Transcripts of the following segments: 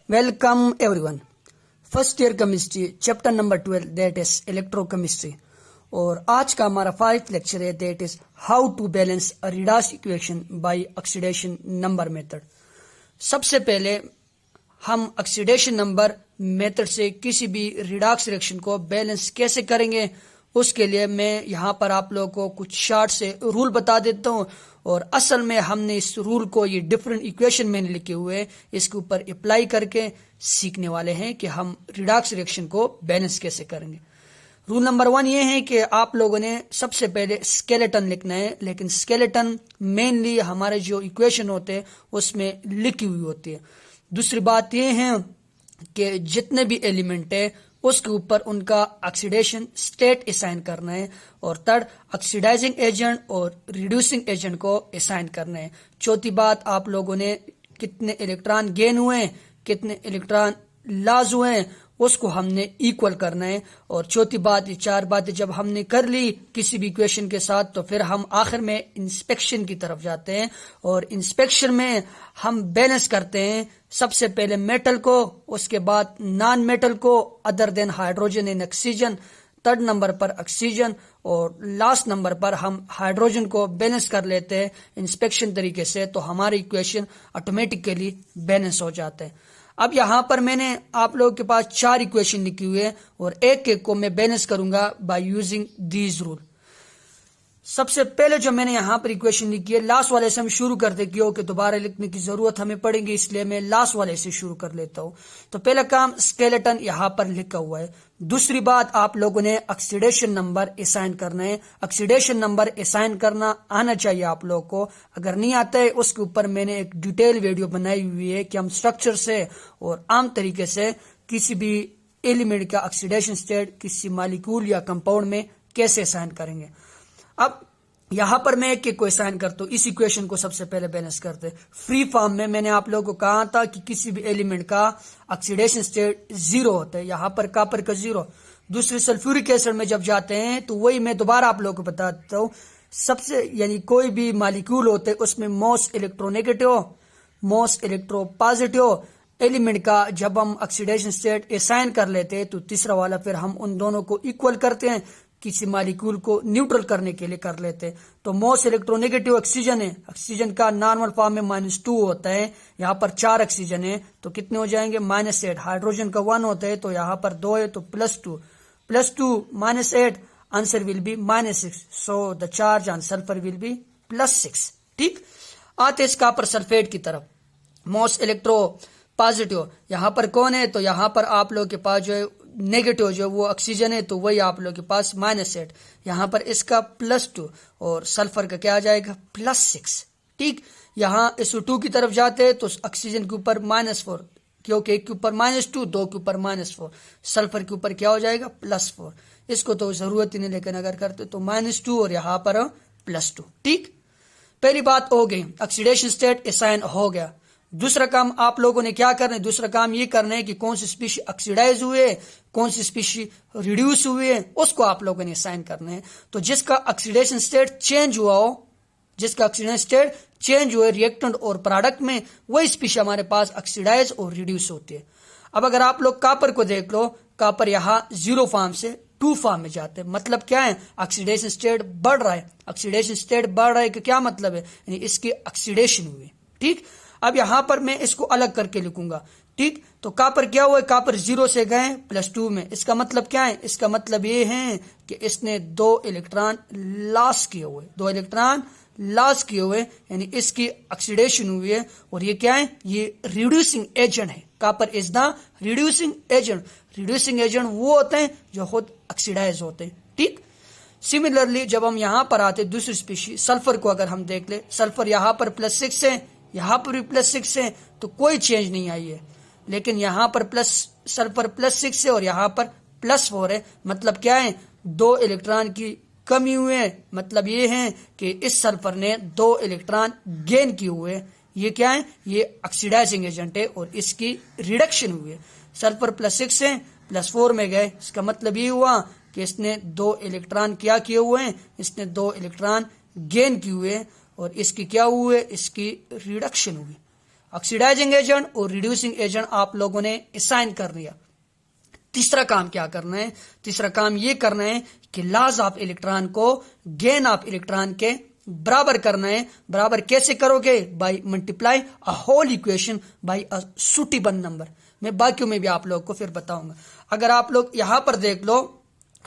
Welcome everyone. First year chemistry chapter number 12 that is electrochemistry और आज का हमारा 5th लेक्चर है that is how to balance a redox equation by oxidation number method. सबसे पहले हम ऑक्सीडेशन नंबर मेथड से किसी भी रिडॉक्स रिएक्शन को बैलेंस कैसे करेंगे उसके लिए मैं यहाँ पर आप लोगों को कुछ शॉर्ट से रूल बता देता हूँ और असल में हमने इस रूल को ये डिफरेंट इक्वेशन में लिखे हुए इसके ऊपर अप्लाई करके सीखने वाले हैं कि हम रिडॉक्स रिएक्शन को बैलेंस कैसे करेंगे। रूल नंबर 1 ये है कि आप लोगों ने सबसे पहले स्केलेटन लिखना है, लेकिन स्केलेटन मेनली हमारे जो इक्वेशन होते हैं उसमें लिखी हुई होती है। दूसरी बात ये है कि जितने भी एलिमेंट है उसके ऊपर उनका ऑक्सीडेशन स्टेट असाइन करना है और थर्ड ऑक्सीडाइजिंग एजेंट और रिड्यूसिंग एजेंट को असाइन करना है। चौथी बात आप लोगों ने कितने इलेक्ट्रॉन गेन हुए कितने इलेक्ट्रॉन लॉस हुए उसको हमने इक्वल करना है। और चौथी बात ये 4 बातें जब हमने कर ली किसी भी इक्वेशन के साथ तो फिर हम आखिर में इंस्पेक्शन की तरफ जाते हैं और इंस्पेक्शन में हम बैलेंस करते हैं सबसे पहले मेटल को, उसके बाद नॉन मेटल को other than hydrogen and oxygen, third number पर ऑक्सीजन और लास्ट नंबर पर हम हाइड्रोजन को बैलेंस कर लेते हैं इंस्पेक्शन तरीके से, तो हमारे इक्वेशन ऑटोमेटिकली बैलेंस हो जाते हैं। अब यहाँ पर मैंने आप लोगों के पास 4 इक्वेशन लिखी हुई है और एक को मैं बैलेंस करूंगा बाय यूजिंग दीज रूल। सबसे पहले जो मैंने यहाँ पर इक्वेशन लिखी है लास्ट वाले से हम शुरू करते क्योंकि दोबारा लिखने की जरूरत हमें पड़ेगी, इसलिए मैं लास्ट वाले से शुरू कर लेता हूँ। तो पहला काम स्केलेटन यहाँ पर लिखा हुआ है। दूसरी बात आप लोगों ने ऑक्सीडेशन नंबर असाइन करना है। ऑक्सीडेशन नंबर असाइन करना आना चाहिए आप लोगों को, अगर नहीं आता है उसके ऊपर मैंने एक डिटेल वीडियो बनाई हुई है कि हम स्ट्रक्चर से और आम तरीके से किसी भी एलिमेंट का ऑक्सीडेशन स्टेट किसी मॉलिक्यूल या कंपाउंड में कैसे असाइन करेंगे। अब यहां पर मैं एक को असाइन करता हूं, इस इक्वेशन को सबसे पहले बैलेंस करते। फ्री फॉर्म में मैंने आप लोगों को कहा था कि किसी भी एलिमेंट का ऑक्सीडेशन स्टेट 0 होता है, यहां पर कॉपर का 0। दूसरे सल्फ्यूरिक एसिड में जब जाते हैं तो वही मैं दोबारा आप लोगों को बता देता हूं, सबसे यानी कोई भी मॉलिक्यूल होते हैं उसमें most electronegative most electropositive element का जब हम ऑक्सीडेशन स्टेट असाइन कर लेते हैं तो तीसरा वाला फिर हम उन दोनों को इक्वल करते हैं, किसी मॉलिक्यूल को न्यूट्रल करने के लिए कर लेते हैं। तो मोस्ट इलेक्ट्रोनेगेटिव ऑक्सीजन है, ऑक्सीजन का नॉर्मल फॉर्म में -2 होता है, यहाँ पर 4 ऑक्सीजन है तो कितने हो जाएंगे -8। हाइड्रोजन का 1 होता है तो यहाँ पर 2 है तो +2 -8 answer will be -6, so the charge on sulphur will be +6। ठीक, आते इस कॉपर सल्फेट की तरफ। मोस्ट इलेक्ट्रो पॉजिटिव यहाँ पर कौन है तो यहाँ पर आप लोगों के पास जो है नेगेटिव जो वो ऑक्सीजन है तो वही आप लोगों के पास -8, यहाँ पर इसका +2 और सल्फर का क्या आ जाएगा +6। ठीक, यहाँ SO2 की तरफ जाते हैं तो ऑक्सीजन के ऊपर -4 क्योंकि एक के ऊपर -2 2 के ऊपर -4, सल्फर के ऊपर क्या हो जाएगा +4। इसको तो जरूरत ही नहीं, लेकिन अगर करते तो -2 और यहाँ पर +2। ठीक, पहली बात हो गई, ऑक्सीडेशन स्टेट असाइन हो गया। दूसरा काम आप लोगों ने क्या करना है, दूसरा काम ये करना है कि कौन सी स्पीशी ऑक्सीडाइज हुए कौन सी स्पीशी रिड्यूस हुए उसको आप लोगों ने असाइन करना है। तो जिसका ऑक्सीडेशन स्टेट चेंज हुआ हो, जिसका ऑक्सीडेशन स्टेट चेंज हुए रिएक्टेंट और प्रोडक्ट में, वही स्पीशी हमारे पास ऑक्सीडाइज और रिड्यूस होती है। अब अगर आप लोग कॉपर को देख लो, कॉपर यहाँ 0 फॉर्म से 2 फॉर्म में जाते हैं, मतलब क्या है ऑक्सीडेशन स्टेट बढ़ रहा है। ऑक्सीडेशन स्टेट बढ़ रहा है कि क्या मतलब है, यानी इसकी ऑक्सीडेशन हुई। ठीक, अब यहां पर मैं इसको अलग करके लिखूंगा। ठीक, तो कॉपर क्या हुआ, कॉपर 0 से गए +2 में, इसका मतलब क्या है, इसका मतलब ये है कि इसने 2 इलेक्ट्रॉन लॉस किए हुए 2 इलेक्ट्रॉन लॉस किए हुए, यानी इसकी ऑक्सीडेशन हुई है। और ये क्या है, ये रिड्यूसिंग एजेंट है। Copper is the reducing agent. Reducing agent वो होते हैं जो खुद ऑक्सीडाइज होते हैं। ठीक, सिमिलरली जब हम यहां पर आते दूसरी स्पीशी सल्फर को अगर हम देख ले, सल्फर यहां पर +6 है, यहां पर भी +6 है तो कोई चेंज नहीं आई है, लेकिन यहां पर सल्फर +6 है और यहां पर +4 है, मतलब क्या है 2 इलेक्ट्रॉन की कमी हुई है। मतलब ये है कि इस सल्फर ने 2 इलेक्ट्रॉन गेन किए हुए, ये क्या है, ये ऑक्सीडाइजिंग एजेंट है और इसकी रिडक्शन हुई है। सल्फर +6 है +4 में गए, इसका मतलब ये हुआ कि इसने 2 इलेक्ट्रॉन क्या किए हुए हैं, इसने 2 इलेक्ट्रॉन गेन किए हुए और इसकी क्या हुए, इसकी रिडक्शन हुई। ऑक्सीडाइजिंग एजेंट और रिड्यूसिंग एजेंट आप लोगों ने असाइन कर दिया। तीसरा काम क्या करना है? तीसरा काम ये करना है कि लॉस ऑफ इलेक्ट्रॉन को गेन ऑफ इलेक्ट्रॉन के बराबर करना है। बराबर कैसे करोगे? By multiply a whole equation by a suitable number. मैं बाकियों में भी आप लोग को फिर बताऊंगा। अगर आप लोग यहां पर देख लो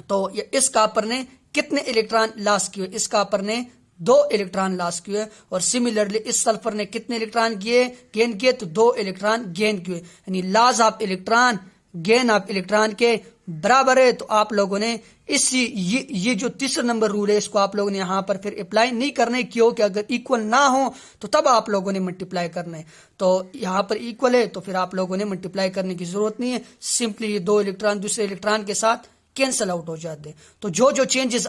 तो इस कॉपर ने कितने इलेक्ट्रॉन लॉस किए? इस कॉपर ने 2 इलेक्ट्रॉन लॉस किए और सिमिलरली इस सल्फर ने कितने इलेक्ट्रॉन गेन किए? तो 2 इलेक्ट्रॉन गेन किए। यानी loss of electron gain of electron के बराबर है। तो आप लोगों ने ये जो तीसरा नंबर रूल है इसको आप लोगों ने यहां पर फिर अप्लाई नहीं करना है, क्योंकि अगर इक्वल ना हो तो तब आप लोगों ने मल्टीप्लाई करना है। तो यहां पर इक्वल है तो फिर आप लोगों ने मल्टीप्लाई करने की जरूरत नहीं है। सिंपली ये 2 इलेक्ट्रॉन दूसरे इलेक्ट्रॉन के साथ कैंसिल आउट हो जाते हैं। तो जो चेंजेस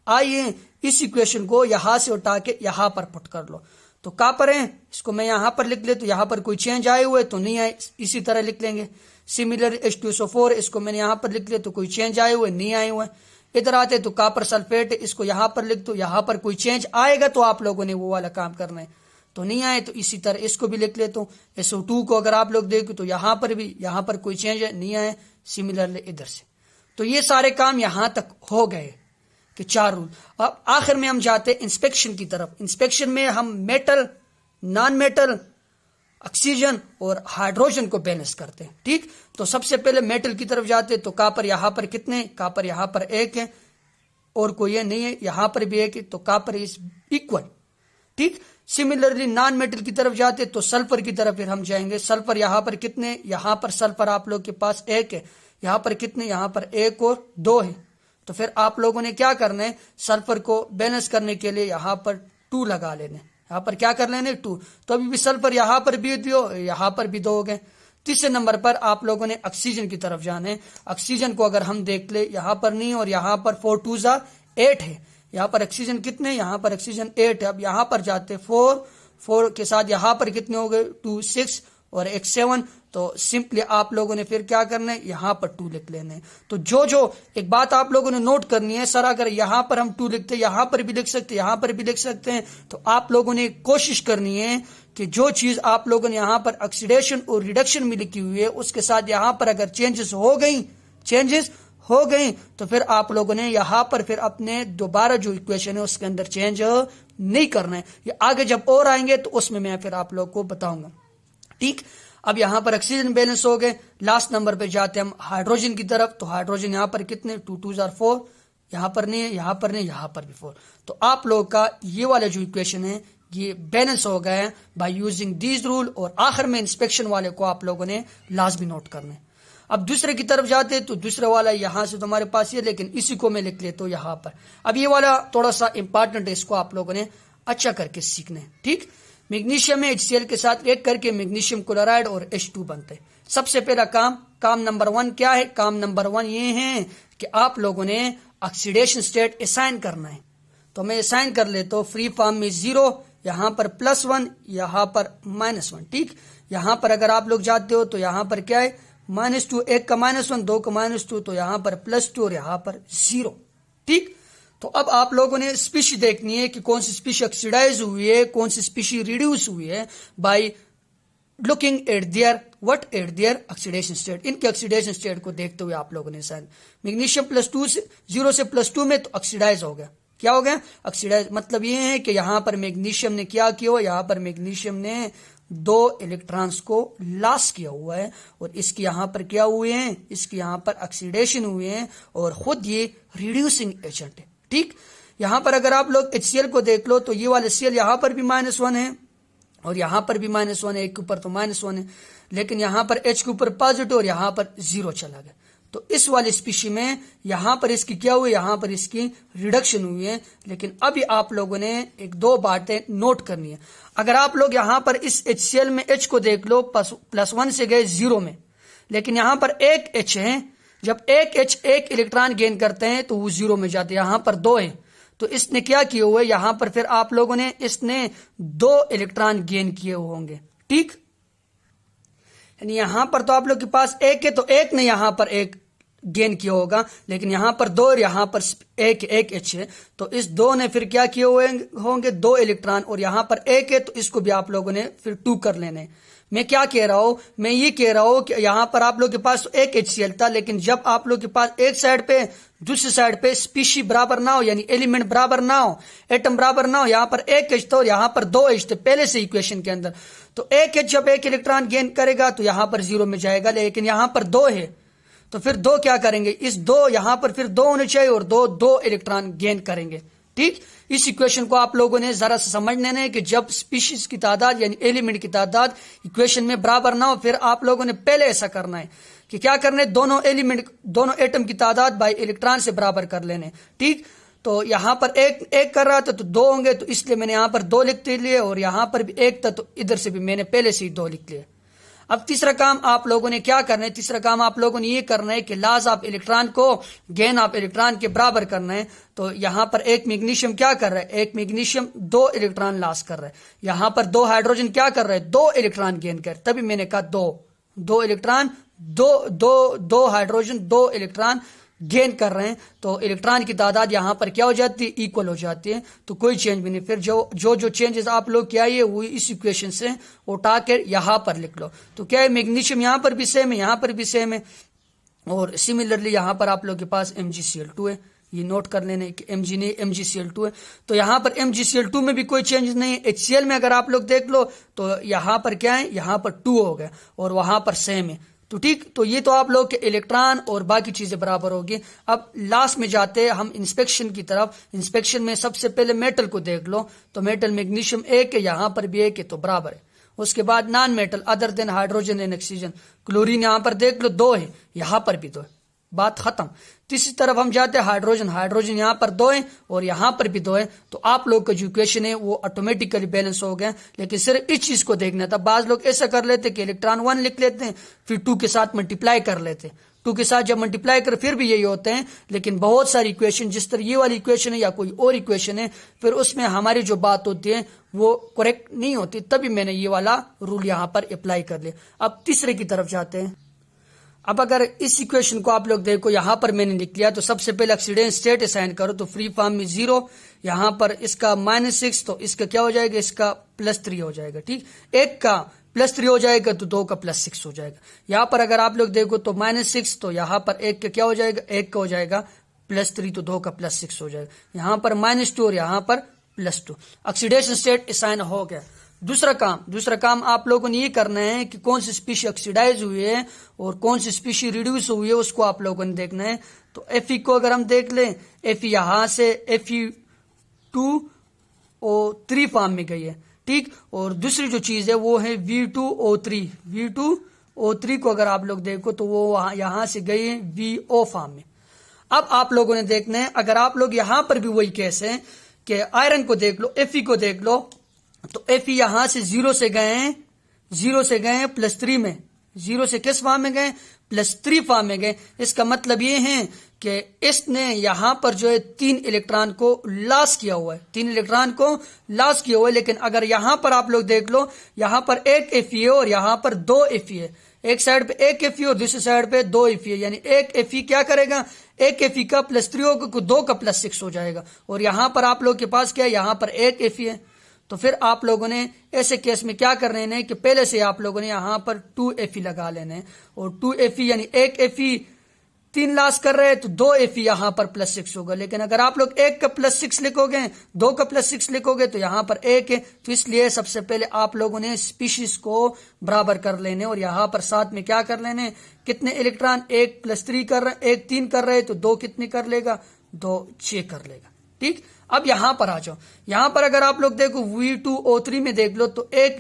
आई है इस इक्वेशन को यहां से उठा के यहां पर पुट कर लो। तो कॉपर है, इसको मैं यहां पर लिख ले, तो यहां पर कोई चेंज आए हुए तो नहीं आए, इसी तरह लिख लेंगे। सिमिलर H2SO4 इसको मैंने यहां पर लिख लिया तो कोई चेंज आए हुए नहीं आए हुए। इधर आते तो कॉपर सल्फेट इसको यहां पर लिख दो, यहां पर कोई चेंज आएगा तो आप लोगों ने वो वाला काम करना है, तो नहीं आए तो इसी तरह इसको भी लिख लेता हूं। SO2 को अगर आप लोग देखो तो यहां पर कोई चेंज है, नहीं आए। सिमिलरली इधर से तो ये सारे काम यहां तक हो गए कि 4 रूल। अब आखिर में हम जाते इंस्पेक्शन की तरफ। इंस्पेक्शन में हम मेटल, नॉन मेटल, ऑक्सीजन और हाइड्रोजन को बैलेंस करते हैं। ठीक, तो सबसे पहले मेटल की तरफ जाते तो कॉपर यहां पर कितने? कॉपर यहां पर 1 है और कोई ये नहीं है, यहां पर भी 1 है, तो कॉपर इज इक्वल। ठीक, सिमिलरली नॉन मेटल की तरफ जाते तो सल्फर की तरफ फिर हम जाएंगे। सल्फर यहां पर कितने? यहां पर सल्फर आप लोग के पास 1 है, यहां पर कितने? यहां पर 1 और 2 है। तो फिर आप लोगों ने क्या करना है? सल्फर को बैलेंस करने के लिए यहां पर 2 लगा लेने। यहां पर क्या कर लेने? 2। तो अभी भी सल्फर यहां पर भी 2, यहां पर भी 2 हो गए। तीसरे नंबर पर आप लोगों ने ऑक्सीजन की तरफ जाना है। ऑक्सीजन को अगर हम देख ले, यहां पर नहीं और यहां पर 4 2 8 है। यहां पर ऑक्सीजन कितने? यहां पर ऑक्सीजन 8 है। अब यहां पर जाते 4 के साथ यहां पर कितने हो गए? 2 6 और 1 7। तो सिंपली आप लोगों ने फिर क्या करना है? यहां पर 2 लिख लेने। तो जो एक बात आप लोगों ने नोट करनी है, सर अगर यहां पर हम 2 लिखते, यहां पर भी लिख सकते, यहां पर भी लिख सकते हैं, तो आप लोगों ने कोशिश करनी है कि जो चीज आप लोगों ने यहां पर ऑक्सीडेशन और रिडक्शन में लिखी हुई है उसके साथ यहां पर अगर चेंजेस हो गई तो फिर आप लोगों ने यहां पर फिर अपने दोबारा जो इक्वेशन है उसके अंदर चेंज नहीं करना है। ये आगे जब और आएंगे तो उसमें मैं फिर आप लोग को बताऊंगा। ठीक, अब यहां पर ऑक्सीजन बैलेंस हो गए। लास्ट नंबर पे जाते हैं हम हाइड्रोजन की तरफ। तो हाइड्रोजन यहां पर कितने? 2 2 4, यहां पर नहीं है, यहां पर नहीं, यहां पर भी 4। तो आप लोग का ये वाला जो इक्वेशन है ये बैलेंस हो गया है बाय यूजिंग दीज रूल। और आखिर में इंस्पेक्शन वाले को आप लोगों ने लाजमी नोट करना है। अब दूसरे की तरफ जाते तो दूसरा वाला यहां से तुम्हारे पास ये, लेकिन इसी को मैं लिख लेता हूं यहां पर। अब ये वाला थोड़ा सा इंपॉर्टेंट है, इसको आप लोगों ने अच्छा करके सीखना है। ठीक, मैग्नीशियम में HCl के साथ रिएक्ट करके मैग्नीशियम क्लोराइड और H2 बनते हैं। सबसे पहला काम नंबर 1 क्या है? काम नंबर 1 ये है कि आप लोगों ने ऑक्सीडेशन स्टेट असाइन करना है। तो मैं असाइन कर लेता हूं। फ्री फॉर्म में 0, यहां पर +1, यहां पर -1। ठीक, यहां पर अगर आप लोग जाते हो तो यहां पर क्या है? -2, 1 का -1, 2 का -2, तो यहां पर +2 और यहां पर 0। ठीक, तो अब आप लोगों ने स्पीशी देखनी है कि कौन सी स्पीशी ऑक्सीडाइज हुई है, कौन सी स्पीशी रिड्यूस हुई है by looking at there oxidation state. इनके ऑक्सीडेशन स्टेट को देखते हुए आप लोगों ने साइन मैग्नीशियम +2 से 0 से +2 में तो ऑक्सीडाइज हो गया। क्या हो गया? ऑक्सीडाइज। मतलब ये है कि यहां पर मैग्नीशियम ने क्या किया? यहां पर मैग्नीशियम ने 2 इलेक्ट्रॉन्स को लॉस किया हुआ है और इसकी यहां पर क्या हुए हैं? इसकी यहां पर ऑक्सीडेशन हुए हैं और खुद ये रिड्यूसिंग एजेंट है। ठीक, यहां पर अगर आप लोग HCl को देख लो तो ये वाले Cl यहां पर भी -1 है और यहां पर भी -1 है, एक के ऊपर तो -1 है, लेकिन यहां पर H के ऊपर पॉजिटिव और यहां पर 0 चला गया। तो इस वाले स्पीशी में यहां पर इसकी क्या हुई? यहां पर इसकी रिडक्शन हुई है। लेकिन अभी आप लोगों ने 1-2 बातें नोट करनी है। अगर आप लोग यहां पर इस HCl में H को देख लो, +1 से गए 0 में, लेकिन यहां पर एक H है। जब एक H 1 इलेक्ट्रॉन गेन करते हैं तो वो 0 में जाते हैं। यहां पर 2 है तो इसने क्या किए हुए? यहां पर फिर आप लोगों ने इसने 2 इलेक्ट्रॉन गेन किए होंगे। ठीक, यानी यहां पर तो आप लोग के पास 1 है तो 1 ने यहां पर 1 गेन किया होगा, लेकिन यहाँ पर 2 और यहाँ पर एक H है, तो इस 2 ने फिर क्या किए हुए होंगे 2 इलेक्ट्रॉन, और यहाँ पर 1 है तो इसको भी आप लोगों ने फिर 2 कर लेने। मैं क्या कह रहा हूं, मैं ये कह रहा हूं कि यहाँ पर आप लोग के पास तो एक HCl था, लेकिन जब आप लोग के पास एक साइड पे दूसरी साइड पे स्पीशी बराबर ना हो, यानी एलिमेंट बराबर ना हो, एटम बराबर ना हो, यहाँ पर एक H था और यहाँ पर 2 H थे पहले से इक्वेशन के अंदर, तो एक H जब एक इलेक्ट्रॉन गेन करेगा तो यहाँ पर 0 में जाएगा, लेकिन यहाँ पर 2 है तो फिर 2 क्या करेंगे, इस 2 यहाँ पर फिर 2 होने चाहिए और 2 इलेक्ट्रॉन गेन करेंगे। ठीक, इस इक्वेशन को आप लोगों ने जरा सा समझने है कि जब स्पीशीज की तादाद यानी एलिमेंट की तादाद इक्वेशन में बराबर ना हो, फिर आप लोगों ने पहले ऐसा करना है कि क्या करना है, दोनों एटम की तादाद बाई इलेक्ट्रॉन से बराबर कर लेने। ठीक, तो यहां पर एक कर रहा था तो 2 होंगे, तो इसलिए मैंने यहां पर 2 लिख लिए, और यहां पर भी 1 था तो इधर से भी मैंने पहले से ही 2 लिख लिए। अब तीसरा काम आप लोगों ने क्या करना है, तीसरा काम आप लोगों ने ये करना है कि लॉस ऑफ इलेक्ट्रॉन को गेन ऑफ इलेक्ट्रॉन के बराबर करना है। तो यहां पर एक मैग्नीशियम क्या कर रहा है, एक मैग्नीशियम 2 इलेक्ट्रॉन लॉस कर रहा है, यहां पर 2 हाइड्रोजन क्या कर रहा है 2 इलेक्ट्रॉन गेन कर, तभी मैंने कहा 2 इलेक्ट्रॉन 2 हाइड्रोजन 2 इलेक्ट्रॉन गेन कर रहे हैं, तो इलेक्ट्रॉन की तादाद यहां पर क्या हो जाती है, इक्वल हो जाती है, तो कोई चेंज भी नहीं। फिर जो चेंजेस आप लोग किया है वो इस इक्वेशन से उठा कर यहां पर लिख लो। तो क्या है, मैग्नीशियम यहां पर भी सेम है, यहां पर भी सेम है, और सिमिलरली यहां पर आप लोग के पास MgCl2 है, ये नोट कर लेने कि Mg नहीं MgCl2 है, तो यहां पर MgCl2 में भी कोई चेंज नहीं है। HCl में अगर आप लोग देख लो तो यहां पर क्या है, यहां पर 2 हो गया और वहां पर सेम है। तो ठीक, तो ये तो आप लोग के इलेक्ट्रॉन और बाकी चीजें बराबर होगी। अब लास्ट में जाते हैं हम इंस्पेक्शन की तरफ। इंस्पेक्शन में सबसे पहले मेटल को देख लो, तो मेटल मैग्नीशियम 1 है, यहां पर भी 1 है तो बराबर है। उसके बाद non metal other than hydrogen and oxygen, chlorine यहां पर देख लो 2 है, यहां पर भी 2 है, बात खत्म। तीसरी तरफ हम जाते हैं हाइड्रोजन यहां पर 2 है और यहां पर भी 2 है, तो आप लोग का जो इक्वेशन है वो ऑटोमेटिकली बैलेंस हो गया। लेकिन सिर्फ इस चीज को देखना था, बाज लोग ऐसा कर लेते कि इलेक्ट्रॉन 1 लिख लेते हैं फिर 2 के साथ मल्टीप्लाई कर लेते, 2 के साथ जब मल्टीप्लाई कर फिर भी यही होते हैं। लेकिन बहुत सारी इक्वेशन जिस तरह ये वाली इक्वेशन है या कोई और इक्वेशन है, फिर उसमें हमारी जो बात होती है वो करेक्ट नहीं होती, तभी मैंने ये वाला रूल यहां पर अप्लाई कर लिया। अब तीसरे की तरफ जाते हैं। अब अगर इस इक्वेशन को आप लोग देखो, यहां पर मैंने लिख लिया, तो सबसे पहले ऑक्सीडेंस स्टेट असाइन करो, तो फ्री फॉर्म में 0, यहां पर इसका -6, तो इसका क्या हो जाएगा, इसका +3 हो जाएगा। ठीक, एक का +3 हो जाएगा तो 2 का +6 हो जाएगा। यहां पर अगर आप लोग देखो तो -6, तो यहां पर 1 का क्या हो जाएगा, 1 का हो जाएगा +3, तो 2 का +6 हो जाएगा। यहां पर -2 और यहां पर +2, ऑक्सीडेशन स्टेट असाइन हो गया। दूसरा काम आप लोगों ने ये करना है कि कौन सी स्पीशी ऑक्सीडाइज हुई है और कौन सी स्पीशी रिड्यूस हुई है, उसको आप लोगों ने देखना है। तो Fe को अगर हम देख लें, Fe यहां से Fe2O3 फॉर्म में गई है। ठीक, और दूसरी जो चीज है वो है V2O3 को अगर आप लोग देखो तो वो यहां से गई है VO फॉर्म में। अब आप लोगों ने देखना है, अगर आप लोग यहां पर भी वही केस है कि आयरन को देख लो, Fe को देख लो, तो Fe यहां से 0 से गए हैं +3 में, 0 से किस फॉर्म में गए, +3 फॉर्म में गए। इसका मतलब ये है कि इसने यहां पर जो है 3 इलेक्ट्रॉन को लॉस किया हुआ है, 3 इलेक्ट्रॉन को लॉस किया हुआ है। लेकिन अगर यहां पर आप लोग देख लो, यहां पर एक Fe है और यहां पर 2 Fe है, एक साइड पे एक Fe और दूसरी साइड पे 2 Fe है, यानी एक Fe क्या करेगा, एक Fe का +3 होगा, 2 का +6 हो जाएगा। और यहां पर आप लोग के पास क्या है, यहां पर एक Fe है, तो फिर आप लोगों ने ऐसे केस में क्या कर लेना है कि पहले से आप लोगों ने यहां पर 2 Fe लगा लेने हैं, और 2 Fe यानी एक Fe 3 लॉस कर रहे हैं तो 2 Fe यहां पर +6 होगा। लेकिन अगर आप लोग 1 का +6 लिखोगे, 2 का +6 लिखोगे तो यहां पर 1 है, तो इसलिए सबसे पहले आप लोगों ने स्पीशीज को बराबर कर लेने और यहां पर साथ में क्या कर लेने, कितने इलेक्ट्रॉन, 1 +3 कर रहे, 1 3 कर रहे तो 2 कितने कर लेगा, 2 6 कर लेगा। ठीक, अब यहां पर आ जाओ, यहां पर अगर आप लोग देखो V2O3 में देख लो, तो एक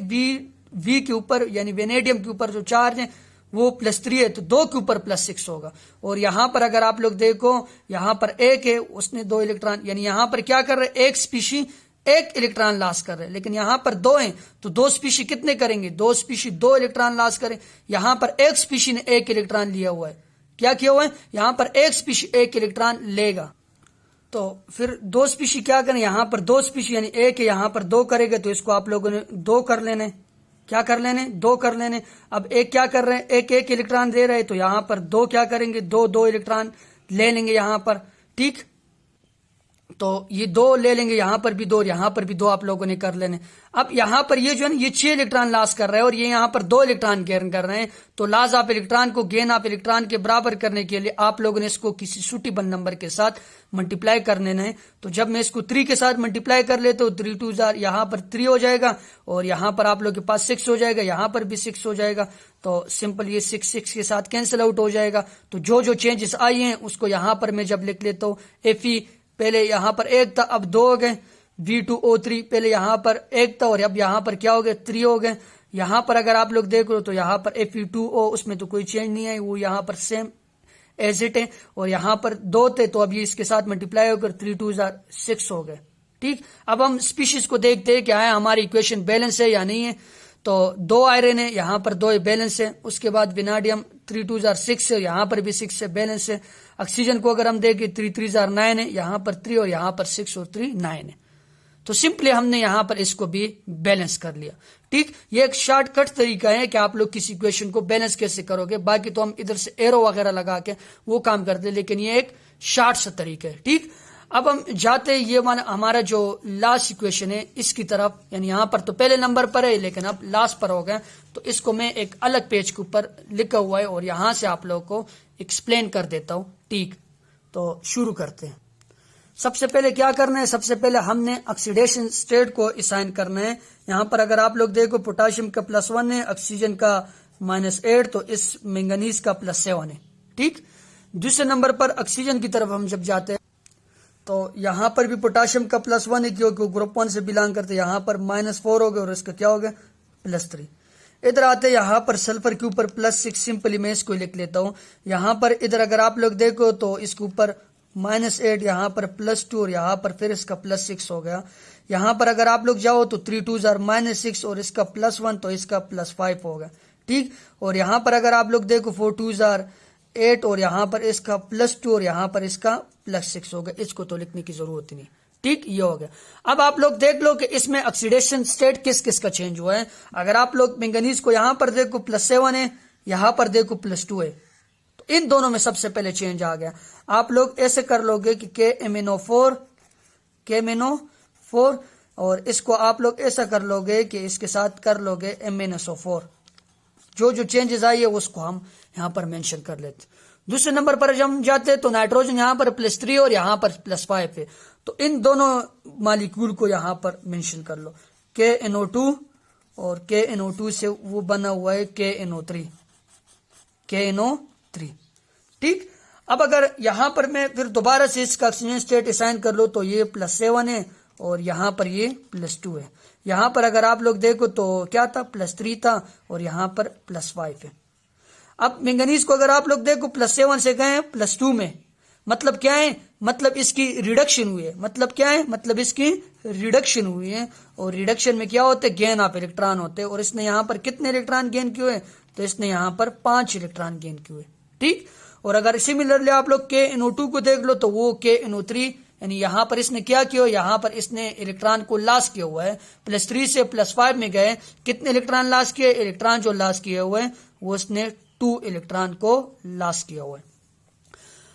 V के ऊपर यानी वेनेडियम के ऊपर जो चार्ज है वो +3 है, तो 2 के ऊपर +6 होगा। और यहां पर अगर आप लोग देखो, यहां पर 1 है, उसने 2 इलेक्ट्रॉन, यानी यहां पर क्या कर रहे, एक स्पीशी 1 इलेक्ट्रॉन लॉस कर रहे हैं। लेकिन यहां पर 2 है तो 2 स्पीशी कितने करेंगे, 2 स्पीशी 2 इलेक्ट्रॉन लॉस करें। यहां पर एक स्पीशी ने 1 इलेक्ट्रॉन लिया हुआ है, क्या किया हुआ है, यहां पर एक स्पीशी 1 इलेक्ट्रॉन लेगा, तो फिर 2 स्पीशी क्या करें, यहां पर 2 स्पीशी यानी 1 है, यहां पर 2 करेगा, तो इसको आप लोगों ने 2 कर लेने, क्या कर लेने, 2 कर लेने। अब एक क्या कर रहे हैं, एक इलेक्ट्रॉन दे रहे हैं, तो यहां पर 2 क्या करेंगे, 2 इलेक्ट्रॉन ले लेंगे यहां पर, ठीक। तो ये 2 ले लेंगे, यहां पर भी 2 और यहां पर भी 2 आप लोगों ने कर लेने। अब यहां पर ये जो है ना, ये 6 इलेक्ट्रॉन लॉस कर रहा है और ये यहां पर 2 इलेक्ट्रॉन गेन कर रहे हैं। तो लॉस ऑफ इलेक्ट्रॉन को गेन ऑफ इलेक्ट्रॉन के बराबर करने के लिए आप लोगों ने इसको किसी सूटेबल नंबर के साथ मल्टीप्लाई कर लेना है। तो जब मैं इसको 3 के साथ मल्टीप्लाई कर लेता हूँ, 3 2 जार, यहां पर 3 हो जाएगा और यहां पर आप लोग के पास 6 हो जाएगा, यहां पर भी 6 हो जाएगा। तो सिंपल ये 6 के साथ कैंसिल आउट हो जाएगा। तो जो चेंजेस आई हैं उसको यहां पर मैं जब लिख लेता हूँ, Fe पहले यहां पर 1 था, अब 2 हो गए। V2O3 पहले यहां पर 1 था और अब यहां पर क्या हो गए, 3 हो गए। यहां पर अगर आप लोग देख लो तो यहां पर Fe2O, उसमें तो कोई चेंज नहीं है, वो यहां पर सेम एज इट है। और यहां पर 2 थे, तो अब ये इसके साथ मल्टीप्लाई होकर 3 2 6 हो गए, ठीक। अब हम स्पीशीज को देखते हैं क्या है, हमारी इक्वेशन बैलेंस है या नहीं है। तो 2 आयरन है, यहां पर 2 बैलेंस है। उसके बाद विनाडियम 3 2 6 है, यहां पर भी 6 है, बैलेंस है। ऑक्सीजन को अगर हम देखें 3 3 9 है, यहां पर 3 और यहां पर 6 और 3 9 है। तो सिंपली हमने यहां पर इसको भी बैलेंस कर लिया, ठीक। ये एक शॉर्टकट तरीका है कि आप लोग किसी इक्वेशन को बैलेंस कैसे करोगे। बाकी तो हम इधर से एरो वगैरह लगा के वो काम करते हैं, लेकिन ये एक शॉर्ट सा तरीका है, ठीक। अब हम जाते ये हमारा जो लास्ट इक्वेशन है इसकी तरफ, यानी यहां पर तो पहले नंबर पर है लेकिन अब लास्ट पर हो गए। तो इसको मैं एक अलग पेज के ऊपर लिखा हुआ है और यहां से आप लोगों को एक्सप्लेन कर देता हूं, ठीक। तो शुरू करते हैं। सबसे पहले क्या करना है, सबसे पहले हमने ऑक्सीडेशन स्टेट को असाइन करना है। यहां पर अगर आप लोग देखो पोटाशियम का +1 है, ऑक्सीजन का -8, तो इस मैंगनीज का +7 है, ठीक। दूसरे नंबर पर ऑक्सीजन की तरफ हम जब जाते हैं तो यहां पर भी पोटाशियम का +1 है क्योंकि ग्रुप 1 से बिलोंग करते, यहां पर -4 हो गए और इसका क्या हो गया, +3। इधर आते यहाँ पर सल्फर के ऊपर +6, सिंपली मैं इसको लिख लेता हूं। यहां पर इधर अगर आप लोग देखो तो इसके ऊपर -8, यहां पर +2 और यहां पर फिर इसका +6 हो गया। यहां पर अगर आप लोग जाओ तो 3 2 -6 और इसका +1 तो इसका +5 होगा, ठीक। और यहां पर अगर आप लोग देखो 4 2 8 और यहां पर इसका +2 और यहां पर इसका +6 होगा। इसको तो लिखने की जरूरत नहीं, ठीक। ये हो गया। अब आप लोग देख लो कि इसमें ऑक्सीडेशन स्टेट किस किस का चेंज हुआ है। अगर आप लोग मैंगनीज को यहां पर देखो +7 है, यहां पर देखो +2 है, तो इन दोनों में सबसे पहले चेंज आ गया। आप लोग ऐसे कर लोगे कि KMnO4 और इसको आप लोग ऐसा कर लोगे कि इसके साथ कर लोगे MnSO4। जो चेंजेस आई है उसको हम यहां पर मेंशन कर लेते। दूसरे नंबर पर जब हम जाते तो नाइट्रोजन यहां पर +3 और यहां पर +5 है, तो इन दोनों मॉलिक्यूल को यहां पर मेंशन कर लो। KNO2 और KNO2 से वो बना हुआ है KNO3, ठीक। अब अगर यहां पर मैं फिर दोबारा से इसका ऑक्सीजन स्टेट असाइन कर लो तो ये +7 है और यहां पर ये +2 है। यहां पर अगर आप लोग देखो तो क्या था, +3 था और यहां पर +5 है। अब मैंगनीज को अगर आप लोग देखो +7 से गए +2 में, मतलब क्या है, मतलब इसकी रिडक्शन हुई है। मतलब क्या है, मतलब इसकी रिडक्शन हुई है। और रिडक्शन में क्या होते हैं, गेन ऑफ इलेक्ट्रॉन होते हैं। और इसने यहां पर कितने इलेक्ट्रॉन गेन किए, तो इसने यहां पर 5 इलेक्ट्रॉन गेन किए, ठीक। और अगर सिमिलरली आप लोग KNO2 को देख लो तो वो KNO3, यानी यहां पर इसने क्या किया, यहां पर इसने इलेक्ट्रॉन को लॉस किया हुआ है। +3 से +5 में गए, कितने इलेक्ट्रॉन लॉस किए, इलेक्ट्रॉन जो लॉस किए हुए हैं वो इसने 2 इलेक्ट्रॉन को लॉस किया हुआ है।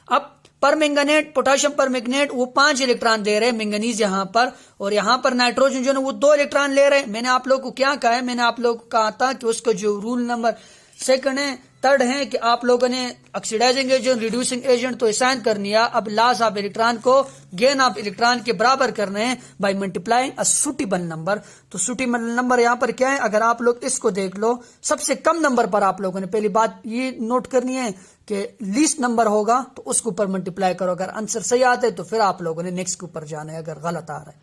अब पर मैंगनेट, पोटाशियम पर मैंगनेट वो 5 इलेक्ट्रॉन दे रहे हैं मैंगनीज यहां पर, और यहां पर नाइट्रोजन जो है वो 2 इलेक्ट्रॉन ले रहे हैं। मैंने आप लोग को क्या कहा है, मैंने आप लोग को कहा था कि उसका जो रूल नंबर 2 है, 3rd है कि आप लोगों ने ऑक्सीडाइजिंग एजेंट, रिड्यूसिंग एजेंट तो असाइन करनी है। अब लॉस ऑफ इलेक्ट्रॉन को गेन ऑफ इलेक्ट्रॉन के बराबर करने हैं by multiplying a suitable number. तो सूटेबल नंबर यहां पर क्या है, अगर आप लोग इसको देख लो, सबसे कम नंबर पर आप लोगों ने पहली बात ये नोट करनी है कि लीस्ट नंबर होगा तो उसके ऊपर मल्टीप्लाई करो। अगर आंसर सही आते तो फिर आप लोगों ने नेक्स्ट के ऊपर जाना है, अगर गलत आ रहा है।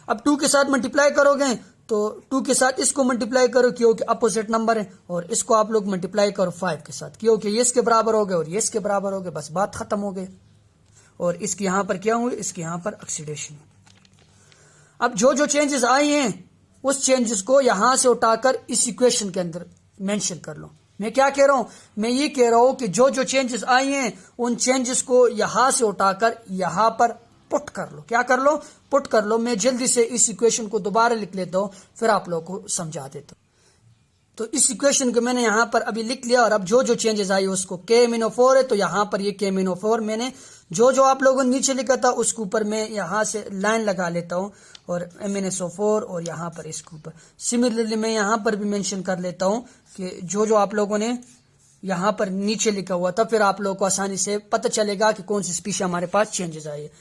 अब 2 के साथ मल्टीप्लाई करोगे तो 2 के साथ इसको मल्टीप्लाई करो क्योंकि अपोजिट नंबर है, और इसको आप लोग मल्टीप्लाई करो 5 के साथ क्योंकि ये इसके बराबर हो गए और ये इसके बराबर हो गए, बस बात खत्म हो गई। और इसके यहां पर क्या हुए, इसके यहां पर ऑक्सीडेशन। अब जो चेंजेस आई हैं उस चेंजेस को यहां से उठाकर इस इक्वेशन के अंदर मेंशन कर लो। मैं क्या कह रहा हूं, मैं ये कह रहा हूं कि जो चेंजेस आई हैं उन चेंजेस को यहां से उठाकर यहां पर पुट कर लो। क्या कर लो, पुट कर लो। मैं जल्दी से इस इक्वेशन को दोबारा लिख लेता हूं, फिर आप लोगों को समझा देता हूं। तो इस इक्वेशन को मैंने यहाँ पर अभी लिख लिया और अब जो जो चेंजेस आई उसको KMnO4 है तो यहाँ पर ये KMnO4 मैंने जो आप लोगों ने नीचे लिखा था उसके ऊपर मैं यहाँ से लाइन लगा लेता हूँ और MnSO4 और यहाँ पर इसके ऊपर सिमिलरली मैं यहाँ पर भी मेंशन कर लेता हूँ कि जो आप लोगों ने यहाँ पर नीचे लिखा हुआ था, फिर आप लोगों को आसानी से पता चलेगा कि कौन सी स्पीशीज हमारे पास चेंजेस आई है।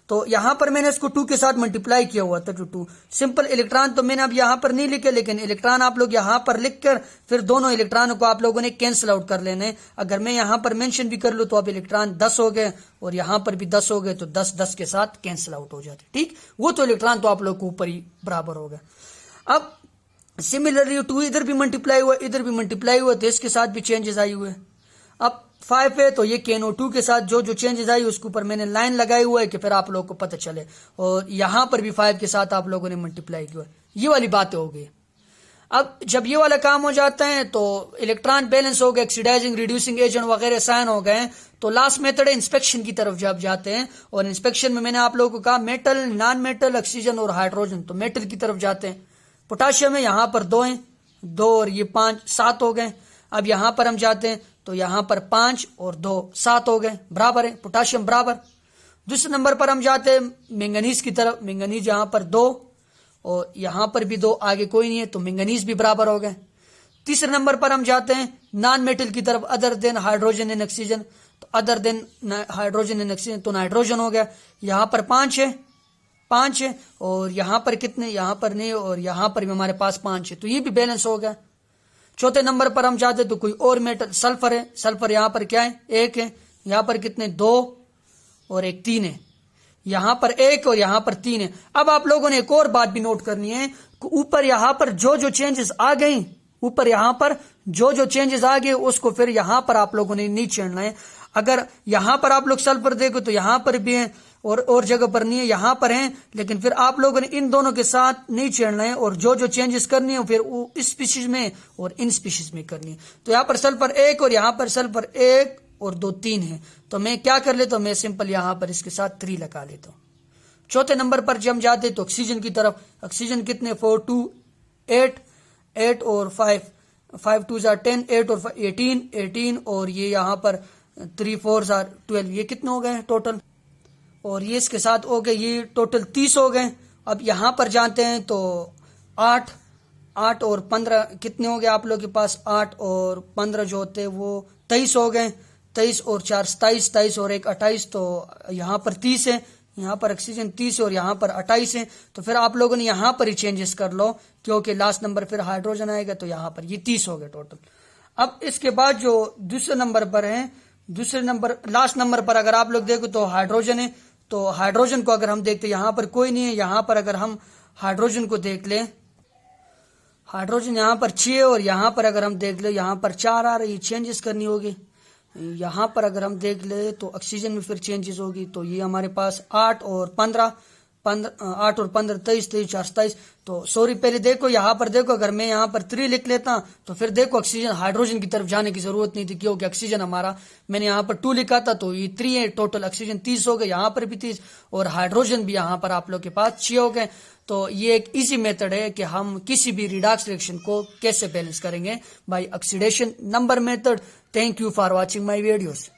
तो यहाँ पर मैंने इसको 2 के साथ मल्टीप्लाई किया हुआ था, 2 सिंपल इलेक्ट्रॉन तो मैंने अब यहाँ पर नहीं लिखे, लेकिन इलेक्ट्रॉन आप लोग यहाँ पर लिखकर फिर दोनों इलेक्ट्रॉनों को आप लोगों ने कैंसिल आउट कर लेने। अगर मैं यहाँ पर मेंशन भी कर लूँ तो अब इलेक्ट्रॉन 10 हो गए और यहाँ पर भी 10 हो गए, तो 10 के साथ कैंसिल आउट हो जाते। ठीक, वो तो इलेक्ट्रॉन तो आप लोग को ऊपर ही बराबर हो गए। अब सिमिलरली 2 इधर भी मल्टीप्लाई हुआ, इधर भी मल्टीप्लाई हुआ, तो इसके साथ भी चेंजेस आई हुए। अब 5 है तो ये KNO2 के साथ जो चेंजेस आई उसके ऊपर मैंने लाइन लगाई हुआ है कि फिर आप लोगों को पता चले, और यहां पर भी 5 के साथ आप लोगों ने मल्टीप्लाई किया। ये वाली बातें हो गई। अब जब ये वाला काम हो जाता है तो इलेक्ट्रॉन बैलेंस हो गए, ऑक्सीडाइजिंग रिड्यूसिंग एजेंट वगैरह साइन हो गए, तो लास्ट मेथड है इंस्पेक्शन की तरफ जब जाते हैं। और इंस्पेक्शन में मैंने आप लोगों को कहा मेटल, नॉन मेटल, ऑक्सीजन और हाइड्रोजन, तो मेटल की तरफ जाते हैं। पोटाशियम है, यहाँ पर 2 हैं, 2 और ये 5, 7 हो गए। अब यहां पर हम जाते हैं तो यहां पर 5 और 2 7 हो गए, बराबर है, पोटाशियम बराबर। दूसरे नंबर पर हम जाते हैं मैंगनीज की तरफ, मैंगनीज यहां पर 2 और यहां पर भी 2, आगे कोई नहीं है तो मैंगनीज भी बराबर हो गए। तीसरे नंबर पर हम जाते हैं नॉन मेटल की तरफ, other than hydrogen and oxygen, तो other than hydrogen and oxygen तो नाइट्रोजन हो गया। यहां पर 5 है और यहां पर कितने, यहां पर नहीं और यहां पर भी हमारे पास 5 है, तो ये भी बैलेंस हो गया। चौथे नंबर पर हम जाते तो कोई और मेटल, सल्फर है, सल्फर यहां पर क्या है, 1 है, यहां पर कितने, 2 और 1 3 है, यहां पर 1 और यहां पर 3 है। अब आप लोगों ने एक और बात भी नोट करनी है, ऊपर यहां पर जो चेंजेस आ गई, ऊपर यहां पर जो चेंजेस आ गए उसको फिर यहां पर आप लोगों ने नहीं छेड़ना है। अगर यहां पर आप लोग सल्फर देखो तो यहां पर भी है और जगह पर नहीं है, यहां पर है, लेकिन फिर आप लोगों ने इन दोनों के साथ नहीं छेड़ना है और जो चेंजेस करनी है फिर वो इस स्पीशीज में और इन स्पीशीज में करनी है। तो यहां पर सल्फर 1 और यहां पर सल्फर 1 और 2 3 है, तो मैं क्या कर लेता हूं, मैं सिंपल यहां पर इसके साथ 3 लगा लेता हूं। चौथे नंबर पर जब हम जाते तो ऑक्सीजन की तरफ, ऑक्सीजन कितने, 4 2 8 और 5 2 10, 8 और 18 और ये यहां पर 3 4 12, ये कितने हो गए टोटल, और ये इसके साथ हो गए, ये टोटल 30 हो गए। अब यहां पर जानते हैं तो 8 और 15 कितने हो गए आप लोग के पास, 8 और 15 जो होते हैं वो 23 हो गए, 23 और 4 27, 23 और 1 28, तो यहां पर 30 है, यहां पर ऑक्सीजन 30 और यहां पर 28 है। तो फिर आप लोगों ने यहां पर ही चेंजेस कर लो क्योंकि लास्ट नंबर फिर हाइड्रोजन आएगा, तो यहां पर ये 30 हो गए टोटल। अब इसके बाद जो दूसरे नंबर पर है, दूसरे नंबर लास्ट नंबर पर अगर आप लोग देखो तो हाइड्रोजन है, तो हाइड्रोजन को अगर हम देखते यहां पर कोई नहीं है, यहां पर अगर हम हाइड्रोजन को देख लें, हाइड्रोजन यहां पर 6 और यहां पर अगर हम देख ले यहां पर 4 आ रही, चेंजेस करनी होगी। यहां पर अगर हम देख ले तो ऑक्सीजन में फिर चेंजेस होगी, तो ये हमारे पास 8 और 15 23 23 4 27, तो सॉरी पहले देखो यहां पर देखो, अगर मैं यहां पर 3 लिख लेता तो फिर देखो ऑक्सीजन हाइड्रोजन की तरफ जाने की जरूरत नहीं थी क्योंकि ऑक्सीजन हमारा, मैंने यहां पर 2 लिखा था तो ये 3 है, टोटल ऑक्सीजन 30 हो गए, यहां पर भी 30 और हाइड्रोजन भी यहां पर आप लोग के पास 6 हो गए। तो ये एक इजी मेथड है कि हम किसी भी रिडॉक्स रिएक्शन को कैसे बैलेंस करेंगे by oxidation number method. Thank you for watching my videos.